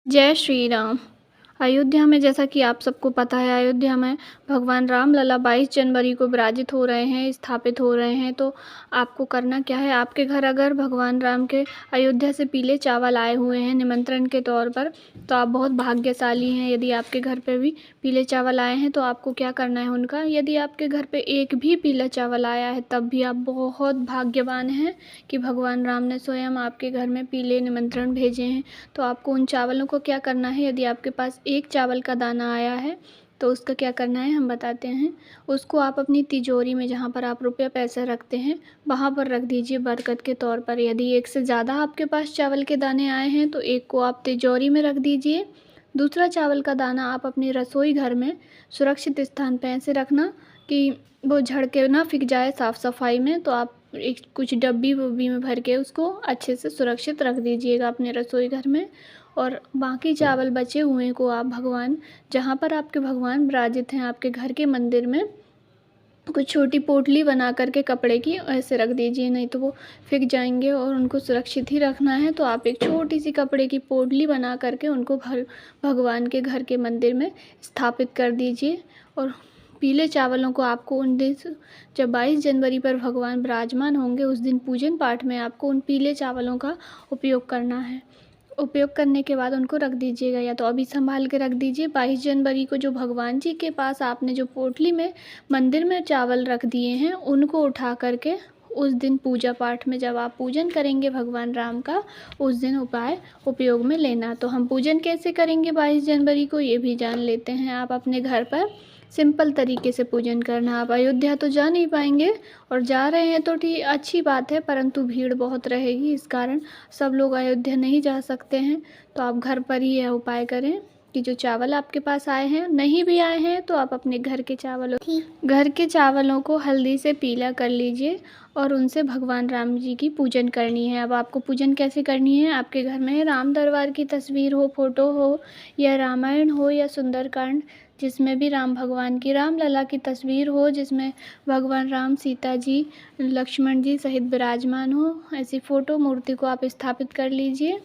जय श्री राम। अयोध्या में जैसा कि आप सबको पता है, अयोध्या में भगवान राम लला 22 जनवरी को विराजित हो रहे हैं, स्थापित हो रहे हैं। तो आपको करना क्या है, आपके घर अगर भगवान राम के अयोध्या से पीले चावल आए हुए हैं निमंत्रण के तौर पर, तो आप बहुत भाग्यशाली हैं। यदि आपके घर पे भी पीले चावल आए हैं तो आपको क्या करना है उनका, यदि आपके घर पे एक भी पीला चावल आया है तब भी आप बहुत भाग्यवान हैं कि भगवान राम ने स्वयं आपके घर में पीले निमंत्रण भेजे हैं। तो आपको उन चावलों को क्या करना है, यदि आपके पास एक चावल का दाना आया है तो उसका क्या करना है हम बताते हैं। उसको आप अपनी तिजोरी में, जहाँ पर आप रुपया पैसा रखते हैं, वहाँ पर रख दीजिए बरकत के तौर पर। यदि एक से ज़्यादा आपके पास चावल के दाने आए हैं तो एक को आप तिजोरी में रख दीजिए, दूसरा चावल का दाना आप अपने रसोई घर में सुरक्षित स्थान पर ऐसे रखना कि वो झड़ के ना फिक जाए साफ़ सफाई में। तो आप एक कुछ डब्बी वब्बी में भर के उसको अच्छे से सुरक्षित रख दीजिएगा अपने रसोई घर में। और बाकी चावल बचे हुए को आप भगवान, जहाँ पर आपके भगवान विराजित हैं आपके घर के मंदिर में, कुछ छोटी पोटली बना करके कपड़े की ऐसे रख दीजिए, नहीं तो वो फिक जाएंगे और उनको सुरक्षित ही रखना है। तो आप एक छोटी सी कपड़े की पोटली बना करके उनको भगवान के घर के मंदिर में स्थापित कर दीजिए। और पीले चावलों को आपको उन दिन, जब 22 जनवरी पर भगवान विराजमान होंगे उस दिन पूजन पाठ में आपको उन पीले चावलों का उपयोग करना है। उपयोग करने के बाद उनको रख दीजिएगा, या तो अभी संभाल के रख दीजिए। 22 जनवरी को जो भगवान जी के पास आपने जो पोटली में मंदिर में चावल रख दिए हैं उनको उठा करके उस दिन पूजा पाठ में, जब आप पूजन करेंगे भगवान राम का, उस दिन उपयोग में लेना। तो हम पूजन कैसे करेंगे 22 जनवरी को ये भी जान लेते हैं। आप अपने घर पर सिंपल तरीके से पूजन करना। आप अयोध्या तो जा नहीं पाएंगे, और जा रहे हैं तो ठीक अच्छी बात है, परंतु भीड़ बहुत रहेगी, इस कारण सब लोग अयोध्या नहीं जा सकते हैं। तो आप घर पर ही यह उपाय करें कि जो चावल आपके पास आए हैं, नहीं भी आए हैं तो आप अपने घर के चावलों को हल्दी से पीला कर लीजिए और उनसे भगवान राम जी की पूजन करनी है। अब आपको पूजन कैसे करनी है, आपके घर में राम दरबार की तस्वीर हो, फोटो हो, या रामायण हो, या सुंदरकांड जिसमें भी राम भगवान की, राम लला की तस्वीर हो, जिसमें भगवान राम, सीता जी, लक्ष्मण जी सहित विराजमान हो, ऐसी फ़ोटो मूर्ति को आप स्थापित कर लीजिए।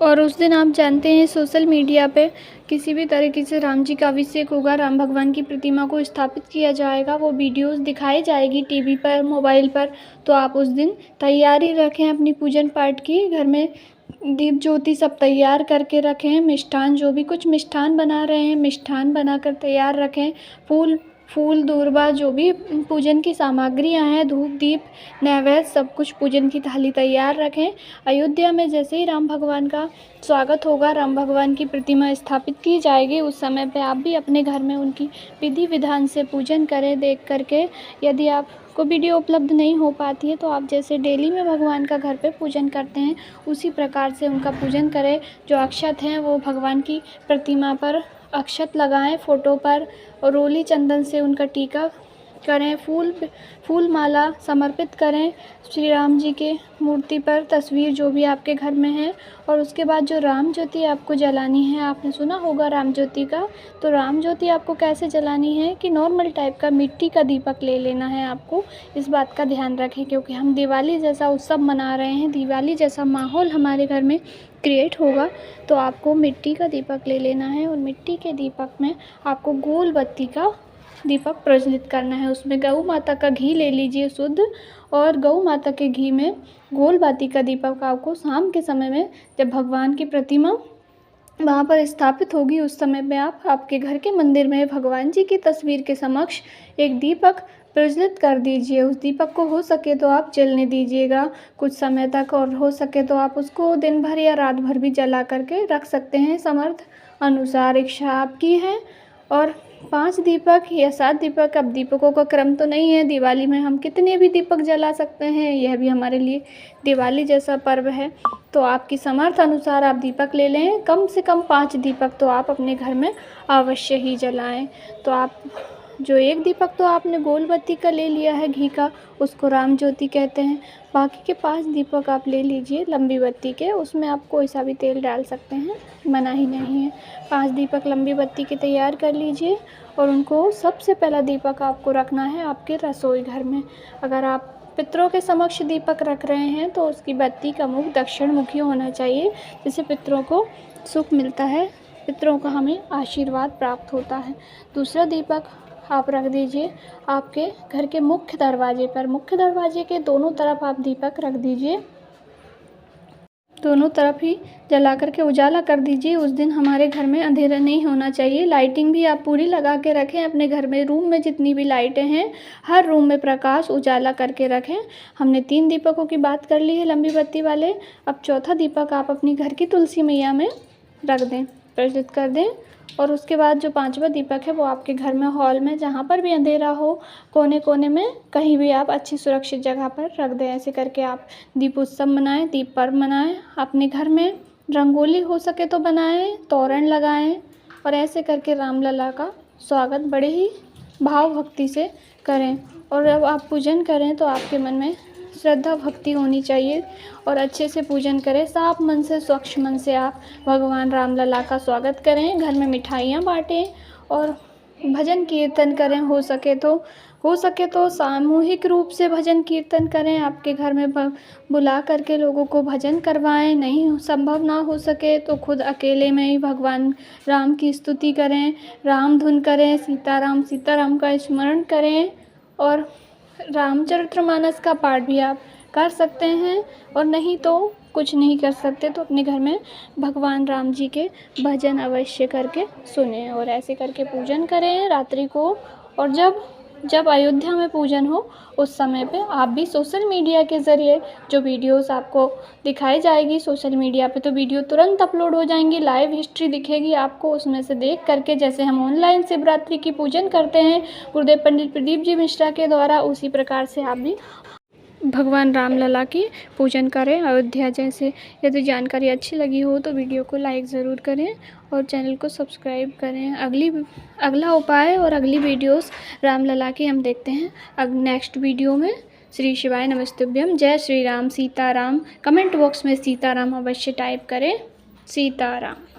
और उस दिन आप जानते हैं सोशल मीडिया पे किसी भी तरीके से राम जी का अभिषेक होगा, राम भगवान की प्रतिमा को स्थापित किया जाएगा, वो वीडियोस दिखाई जाएगी टीवी पर, मोबाइल पर। तो आप उस दिन तैयारी रखें अपनी पूजन पाठ की, घर में दीप ज्योति सब तैयार करके रखें। मिष्ठान, जो भी कुछ मिष्ठान बना रहे हैं मिष्ठान बनाकर तैयार रखें। फूल दूर्बा, जो भी पूजन की सामग्रियां हैं, धूप दीप नैवेद्य सब कुछ, पूजन की थाली तैयार रखें। अयोध्या में जैसे ही राम भगवान का स्वागत होगा, राम भगवान की प्रतिमा स्थापित की जाएगी, उस समय पे आप भी अपने घर में उनकी विधि विधान से पूजन करें देख करके। यदि आपको वीडियो उपलब्ध नहीं हो पाती है तो आप जैसे डेली में भगवान का घर पे पूजन करते हैं उसी प्रकार से उनका पूजन करें। जो अक्षत हैं वो भगवान की प्रतिमा पर अक्षत लगाएं, फ़ोटो पर, और रोली चंदन से उनका टीका करें, फूल माला समर्पित करें श्री राम जी के मूर्ति पर, तस्वीर जो भी आपके घर में है। और उसके बाद जो राम ज्योति आपको जलानी है, आपने सुना होगा राम ज्योति का, तो राम ज्योति आपको कैसे जलानी है कि नॉर्मल टाइप का मिट्टी का दीपक ले लेना है आपको। इस बात का ध्यान रखें क्योंकि हम दिवाली जैसा उत्सव मना रहे हैं, दिवाली जैसा माहौल हमारे घर में क्रिएट होगा, तो आपको मिट्टी का दीपक ले लेना है। और मिट्टी के दीपक में आपको गोल बत्ती का दीपक प्रज्वलित करना है। उसमें गौ माता का घी ले लीजिए शुद्ध, और गौ माता के घी में गोल बाती का दीपक आपको शाम के समय में, जब भगवान की प्रतिमा वहाँ पर स्थापित होगी, उस समय में आप आपके घर के मंदिर में भगवान जी की तस्वीर के समक्ष एक दीपक प्रज्वलित कर दीजिए। उस दीपक को हो सके तो आप जलने दीजिएगा कुछ समय तक, और हो सके तो आप उसको दिन भर या रात भर भी जला करके रख सकते हैं, समर्थ अनुसार, इच्छा आपकी है। और 5 दीपक या 7 दीपक, अब दीपकों का क्रम तो नहीं है, दिवाली में हम कितने भी दीपक जला सकते हैं, यह भी हमारे लिए दिवाली जैसा पर्व है। तो आपकी समर्थ अनुसार आप दीपक ले लें, कम से कम 5 दीपक तो आप अपने घर में अवश्य ही जलाएं। तो आप जो एक दीपक तो आपने गोल बत्ती का ले लिया है घी का, उसको राम ज्योति कहते हैं। बाकी के 5 दीपक आप ले लीजिए लंबी बत्ती के, उसमें आप कोई सा भी तेल डाल सकते हैं, मना ही नहीं है। 5 दीपक लंबी बत्ती के तैयार कर लीजिए, और उनको सबसे पहला दीपक आपको रखना है आपके रसोई घर में। अगर आप पितरों के समक्ष दीपक रख रहे हैं तो उसकी बत्ती का मुख दक्षिण मुखी होना चाहिए, जिससे पितरों को सुख मिलता है, पितरों का हमें आशीर्वाद प्राप्त होता है। दूसरा दीपक आप रख दीजिए आपके घर के मुख्य दरवाजे पर। मुख्य दरवाजे के दोनों तरफ आप दीपक रख दीजिए, दोनों तरफ ही जला करके उजाला कर दीजिए। उस दिन हमारे घर में अंधेरा नहीं होना चाहिए। लाइटिंग भी आप पूरी लगा के रखें अपने घर में, रूम में जितनी भी लाइटें हैं हर रूम में प्रकाश उजाला करके रखें। हमने 3 दीपकों की बात कर ली है लंबी बत्ती वाले। अब चौथा दीपक आप अपनी घर की तुलसी मैया में रख दें, प्रज्वलित कर दें। और उसके बाद जो 5वां दीपक है वो आपके घर में हॉल में जहाँ पर भी अंधेरा हो, कोने कोने में कहीं भी आप अच्छी सुरक्षित जगह पर रख दें। ऐसे करके आप दीपोत्सव मनाएं, दीप पर्व मनाएं। अपने घर में रंगोली हो सके तो बनाएं, तोरण लगाएं और ऐसे करके रामलला का स्वागत बड़े ही भाव भक्ति से करें। और जब आप पूजन करें तो आपके मन में श्रद्धा भक्ति होनी चाहिए और अच्छे से पूजन करें। साफ मन से, स्वच्छ मन से आप भगवान रामलला का स्वागत करें। घर में मिठाइयाँ बाँटें और भजन कीर्तन करें। हो सके तो सामूहिक रूप से भजन कीर्तन करें। आपके घर में बुला करके लोगों को भजन करवाएं। नहीं संभव ना हो सके तो खुद अकेले में ही भगवान राम की स्तुति करें, राम धुन करें, सीताराम का स्मरण करें। और रामचरितमानस का पाठ भी आप कर सकते हैं। और नहीं तो कुछ नहीं कर सकते तो अपने घर में भगवान राम जी के भजन अवश्य करके सुने और ऐसे करके पूजन करें रात्रि को। और जब अयोध्या में पूजन हो उस समय पे आप भी सोशल मीडिया के ज़रिए जो वीडियोस आपको दिखाई जाएगी सोशल मीडिया पे, तो वीडियो तुरंत अपलोड हो जाएंगी, लाइव हिस्ट्री दिखेगी आपको। उसमें से देख करके जैसे हम ऑनलाइन शिवरात्रि की पूजन करते हैं गुरुदेव पंडित प्रदीप जी मिश्रा के द्वारा, उसी प्रकार से आप भी भगवान रामलला की पूजन करें अयोध्या जैसे। यदि जानकारी अच्छी लगी हो तो वीडियो को लाइक ज़रूर करें और चैनल को सब्सक्राइब करें। अगला उपाय और अगली वीडियोस रामलला की हम देखते हैं नेक्स्ट वीडियो में। श्री शिवाय नमस्तुभ्यम। जय श्री राम। सीताराम। कमेंट बॉक्स में सीताराम अवश्य टाइप करें। सीताराम।